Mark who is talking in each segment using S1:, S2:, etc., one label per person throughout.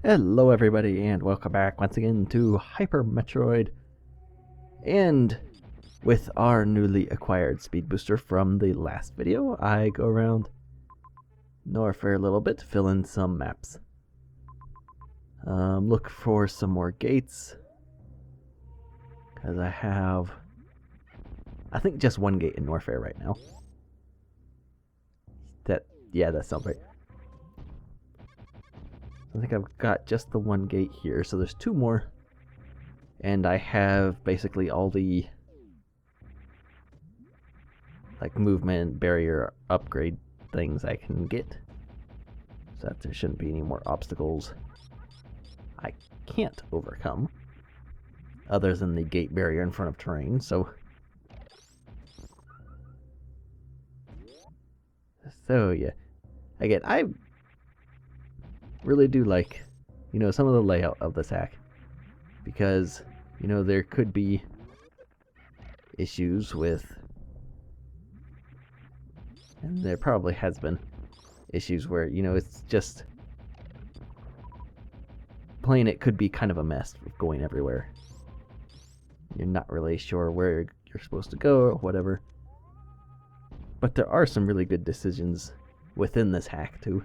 S1: Hello everybody and welcome back once again to Hyper Metroid, and with our newly acquired speed booster from the last video, I go around Norfair a little bit to fill in some maps. Look for some more gates, because I have, I think, just one gate in Norfair right now. Yeah, that sounds right. I think I've got just the one gate here, so there's two more. And I have basically all the movement barrier upgrade things I can get, so that there shouldn't be any more obstacles I can't overcome other than the gate barrier in front of Tourian. So yeah, again, I really do like, some of the layout of this hack, because there could be issues with, and there probably has been issues where it's just playing it could be kind of a mess with going everywhere. You're not really sure where you're supposed to go or whatever. But there are some really good decisions within this hack too.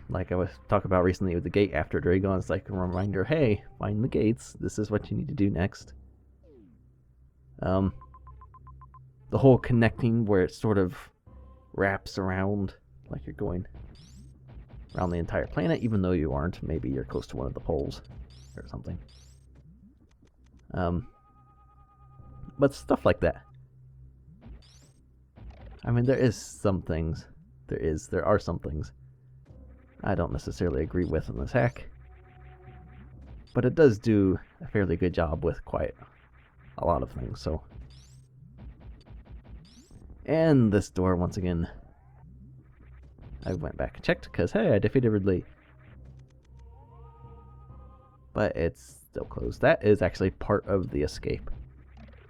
S1: Like I was talking about recently with the gate after Dragon, it's like a reminder, hey, find the gates. This is what you need to do next. The whole connecting where it sort of wraps around, like you're going around the entire planet, even though you aren't. Maybe you're close to one of the poles or something. But stuff like that. I mean, there are some things I don't necessarily agree with in this hack, but it does do a fairly good job with quite a lot of things. So, and this door, once again, I went back and checked because, hey, I defeated Ridley, but it's still closed. That is actually part of the escape,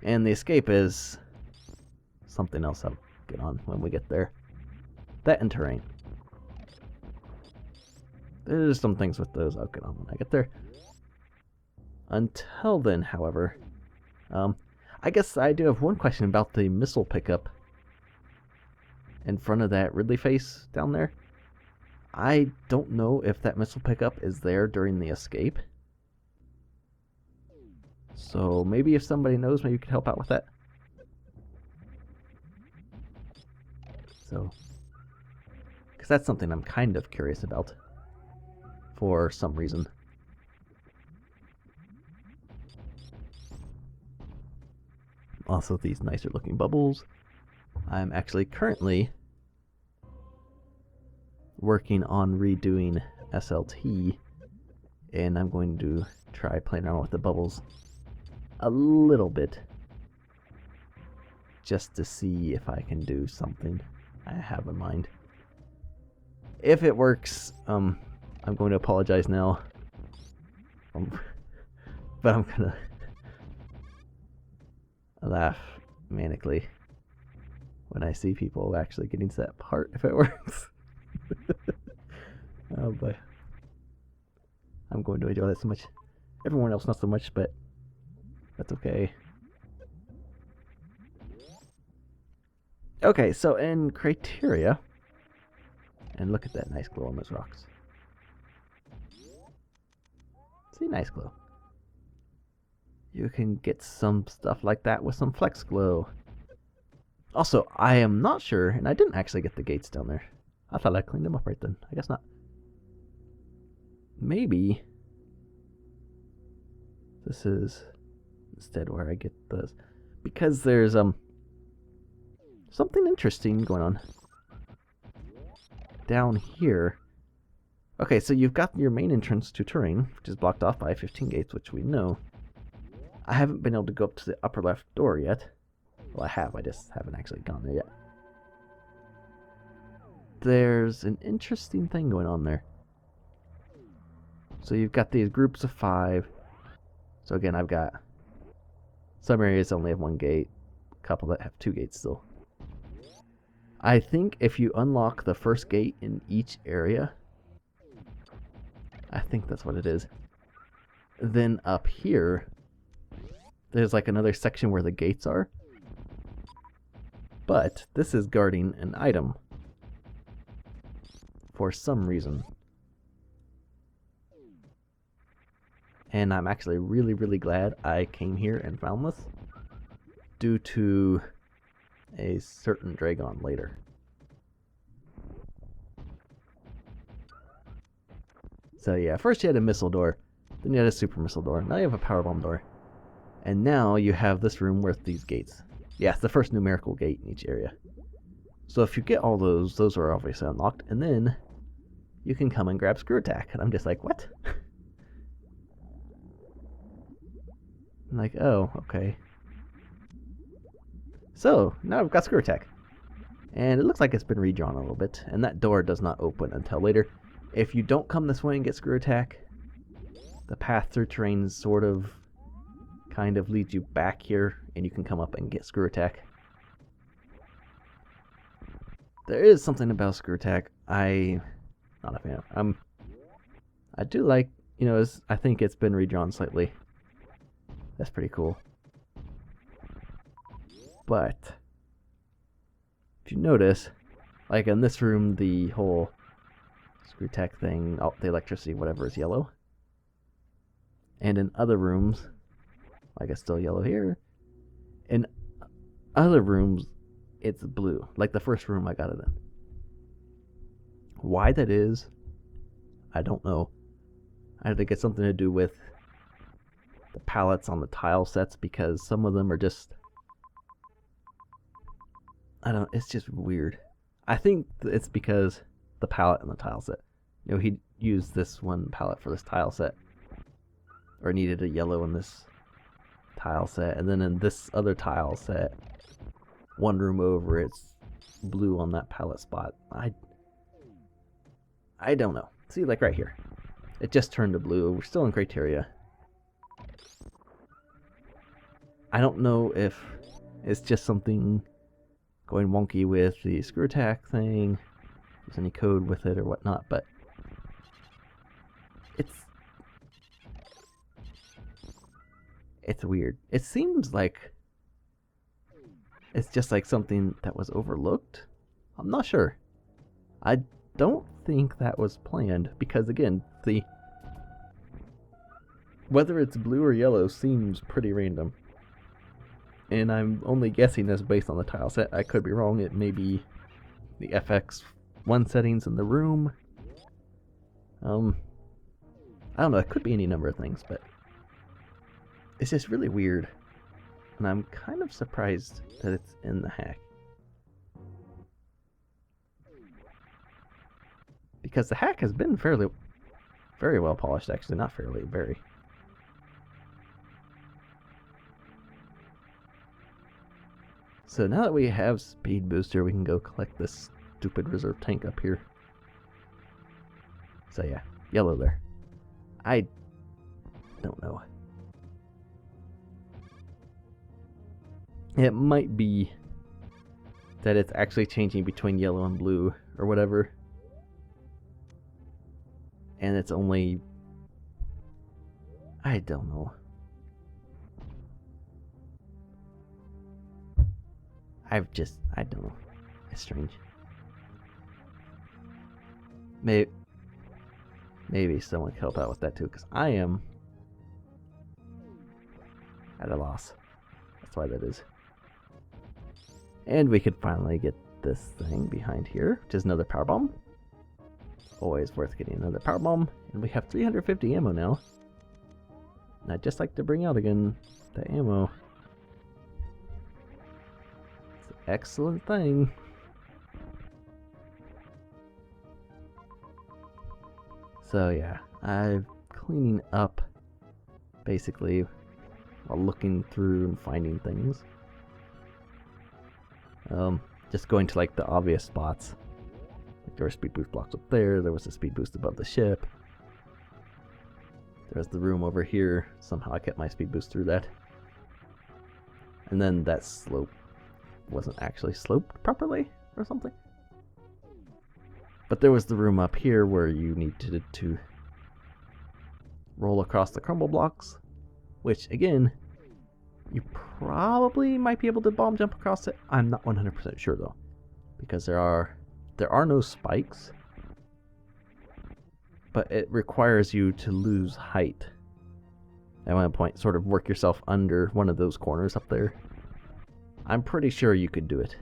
S1: and the escape is something else I'll get on when we get there. That and terrain. There's some things with those I'll get on when I get there. Until then, however, I guess I do have one question about the missile pickup in front of that Ridley face down there. I don't know if that missile pickup is there during the escape. So maybe if somebody knows, maybe you could help out with that. So, because that's something I'm kind of curious about for some reason. Also, these nicer looking bubbles. I'm actually currently working on redoing SLT, and I'm going to try playing around with the bubbles a little bit just to see if I can do something I have in mind. If it works, I'm going to apologize now, but I'm gonna laugh manically when I see people actually getting to that part if it works. Oh boy, I'm going to enjoy that so much. Everyone else not so much, but that's okay. Okay, so in criteria, and look at that nice glow on those rocks. See, nice glow. You can get some stuff like that with some flex glow. Also, I am not sure, and I didn't actually get the gates down there. I thought I cleaned them up right then. I guess not. Maybe this is instead where I get those, because there's something interesting going on down here. Okay, so you've got your main entrance to Tourian, which is blocked off by 15 gates, which we know. I haven't been able to go up to the upper left door yet. Well, I have, I just haven't actually gone there yet. There's an interesting thing going on there. So you've got these groups of 5. So again, I've got some areas only have 1 gate, a couple that have 2 gates still. I think if you unlock the first gate in each area, think that's what it is. Then up here, there's like another section where the gates are. But this is guarding an item. For some reason. And I'm actually really, really glad I came here and found this. Due to a certain Dragon later. So yeah, first you had a missile door. Then you had a super missile door. Now you have a power bomb door. And now you have this room with these gates. Yeah, it's the first numerical gate in each area. So if you get all those are obviously unlocked. And then you can come and grab Screw Attack. And I'm just like, what? I'm like, oh, okay. So, now I've got Screw Attack. And it looks like it's been redrawn a little bit. And that door does not open until later. If you don't come this way and get Screw Attack, the path through terrain sort of kind of leads you back here, and you can come up and get Screw Attack. There is something about Screw Attack I'm not a fan of. I do like, you know, I think it's been redrawn slightly. That's pretty cool. But if you notice, like in this room, the whole Screw Attack thing, the electricity, whatever, is yellow. And in other rooms, like it's still yellow here. In other rooms, it's blue. Like the first room I got it in. Why that is, I don't know. I think it's something to do with the palettes on the tile sets, because some of them are just, it's just weird. I think it's because the palette and the tile set. You know, he used this one palette for this tile set. Or needed a yellow in this tile set. And then in this other tile set, one room over, it's blue on that palette spot. I don't know. See, like right here. It just turned to blue. We're still in criteria. I don't know if it's just something going wonky with the Screw Attack thing. If there's any code with it or whatnot, but it's weird. It seems like it's just like something that was overlooked. I'm not sure. I don't think that was planned, because again, whether it's blue or yellow seems pretty random. And I'm only guessing this based on the tile set. I could be wrong. It may be the FX1 settings in the room. I don't know. It could be any number of things, but it's just really weird. And I'm kind of surprised that it's in the hack. Because the hack has been very well polished, actually. Not fairly, very. So now that we have Speed Booster, we can go collect this stupid reserve tank up here. So yeah, yellow there. I don't know. It might be that it's actually changing between yellow and blue or whatever. And it's only, I don't know. I don't know. It's strange. Maybe someone can help out with that too, because I am at a loss. That's why that is. And we could finally get this thing behind here, which is another power bomb. Always worth getting another power bomb. And we have 350 ammo now. And I'd just like to bring out again the ammo. It's an excellent thing. So yeah, I'm cleaning up basically while looking through and finding things. Just going to like the obvious spots. Like there were speed boost blocks up there. There was a speed boost above the ship. There's the room over here. Somehow I kept my speed boost through that. And then that slope wasn't actually sloped properly or something. But there was the room up here where you needed to roll across the crumble blocks, which again, you probably might be able to bomb jump across it. I'm not 100% sure though, because there are no spikes, but it requires you to lose height at one point, sort of work yourself under one of those corners up there. I'm pretty sure you could do it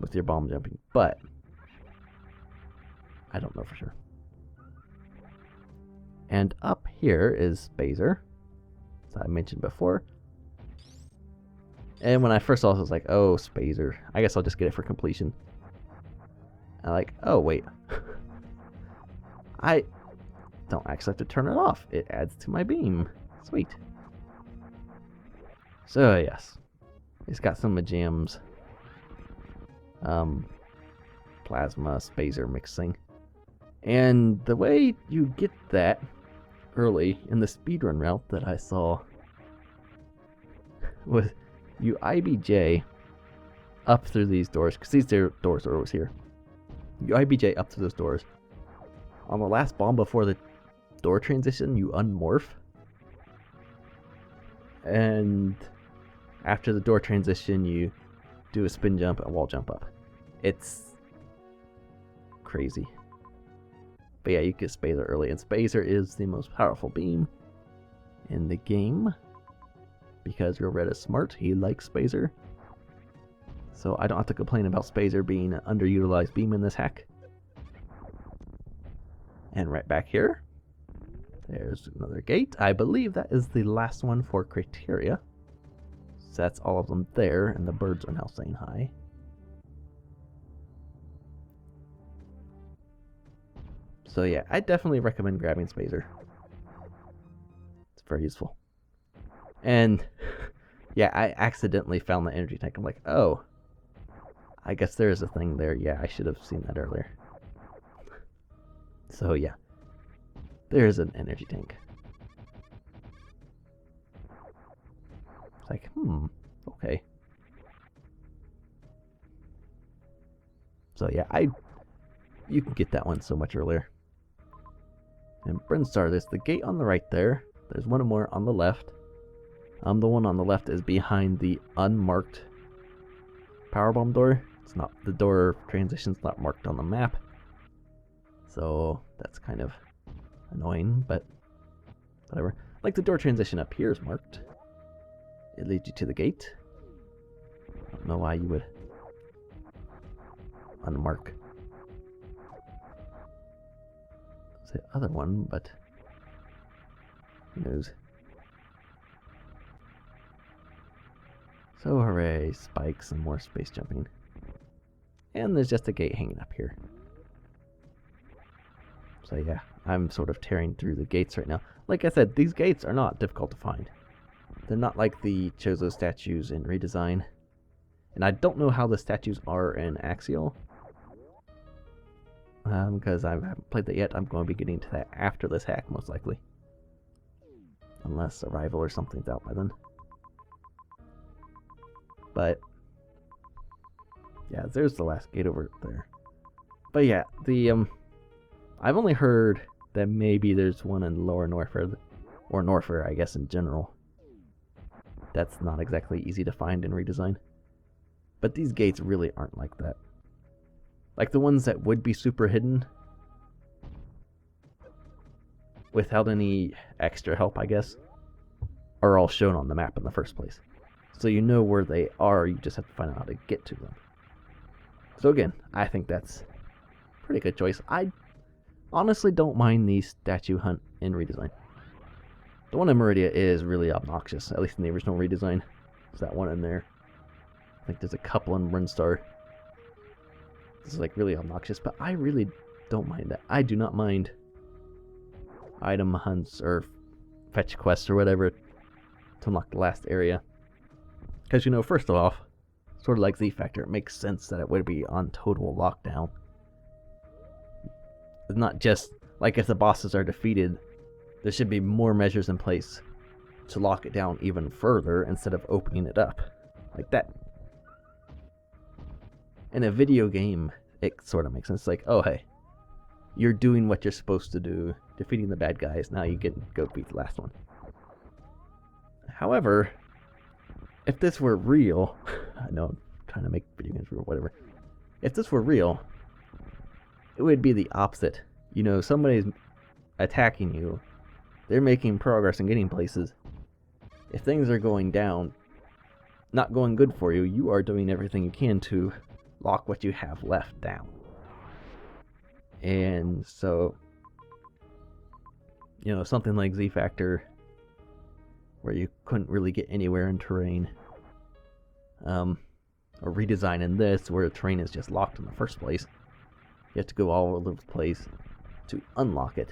S1: with your bomb jumping, but I don't know for sure. And up here is Spazer, as I mentioned before. And when I first saw it, I was like, oh, Spazer. I guess I'll just get it for completion. I'm like, oh, wait. I don't actually have to turn it off. It adds to my beam. Sweet. So, yes. It's got some gems. Plasma, Spazer mixing. And the way you get that early in the speedrun route that I saw was you IBJ up through these doors, because these doors are always here. You IBJ up through those doors. On the last bomb before the door transition, you unmorph. And after the door transition, you do a spin jump and wall jump up. It's crazy. But yeah, you get Spazer early, and Spazer is the most powerful beam in the game. Because RealRed is smart, he likes Spazer. So I don't have to complain about Spazer being an underutilized beam in this hack. And right back here, there's another gate. I believe that is the last one for criteria. So that's all of them there, and the birds are now saying hi. So yeah, I definitely recommend grabbing Spazer. It's very useful. And yeah, I accidentally found the energy tank. I'm like, oh, I guess there's a thing there. Yeah, I should have seen that earlier. So yeah, there's an energy tank. It's like, okay. So yeah, you can get that one so much earlier. And Brinstar, there's the gate on the right there. There's one more on the left. The one on the left is behind the unmarked powerbomb door. It's not, the door transition's not marked on the map. So that's kind of annoying, but whatever. Like the door transition up here is marked. It leads you to the gate. I don't know why you would unmark the other one, but who knows. So hooray, spikes and more space jumping. And there's just a gate hanging up here. So yeah, I'm sort of tearing through the gates right now. Like I said, these gates are not difficult to find. They're not like the Chozo statues in Redesign. And I don't know how the statues are in Axial. Because I haven't played that yet. I'm going to be getting to that after this hack, most likely. Unless Arrival or something's out by then. But yeah, there's the last gate over there. But yeah, I've only heard that maybe there's one in Lower Norfair, or Norfair, I guess, in general. That's not exactly easy to find in Redesign. But these gates really aren't like that. Like the ones that would be super hidden, without any extra help, I guess, are all shown on the map in the first place. So you know where they are, you just have to find out how to get to them. So again, I think that's a pretty good choice. I honestly don't mind the statue hunt in Redesign. The one in Maridia is really obnoxious, at least in the original Redesign. There's that one in there. I think there's a couple in Brinstar. This is like really obnoxious, but I really don't mind that. I do not mind item hunts or fetch quests or whatever to unlock the last area. Because, you know, first off, sort of like Z Factor, it makes sense that it would be on total lockdown. It's not just like if the bosses are defeated, there should be more measures in place to lock it down even further instead of opening it up like that. In a video game, it sort of makes sense. It's like, oh hey, you're doing what you're supposed to do, defeating the bad guys. Now you get go beat the last one. However, if this were real, I know I'm trying to make video games real, whatever. If this were real, it would be the opposite. You know, somebody's attacking you, they're making progress and getting places. If things are going down, not going good for you, you are doing everything you can to lock what you have left down. And so, you know, something like Z Factor, where you couldn't really get anywhere in terrain, or redesigning this, where the terrain is just locked in the first place. You have to go all over the place to unlock it.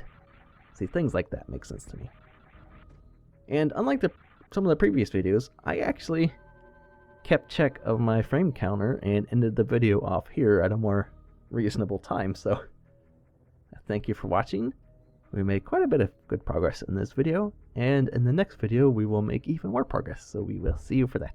S1: See, things like that make sense to me. And unlike some of the previous videos, I actually kept check of my frame counter and ended the video off here at a more reasonable time. So thank you for watching. We made quite a bit of good progress in this video, and in the next video we will make even more progress, so we will see you for that.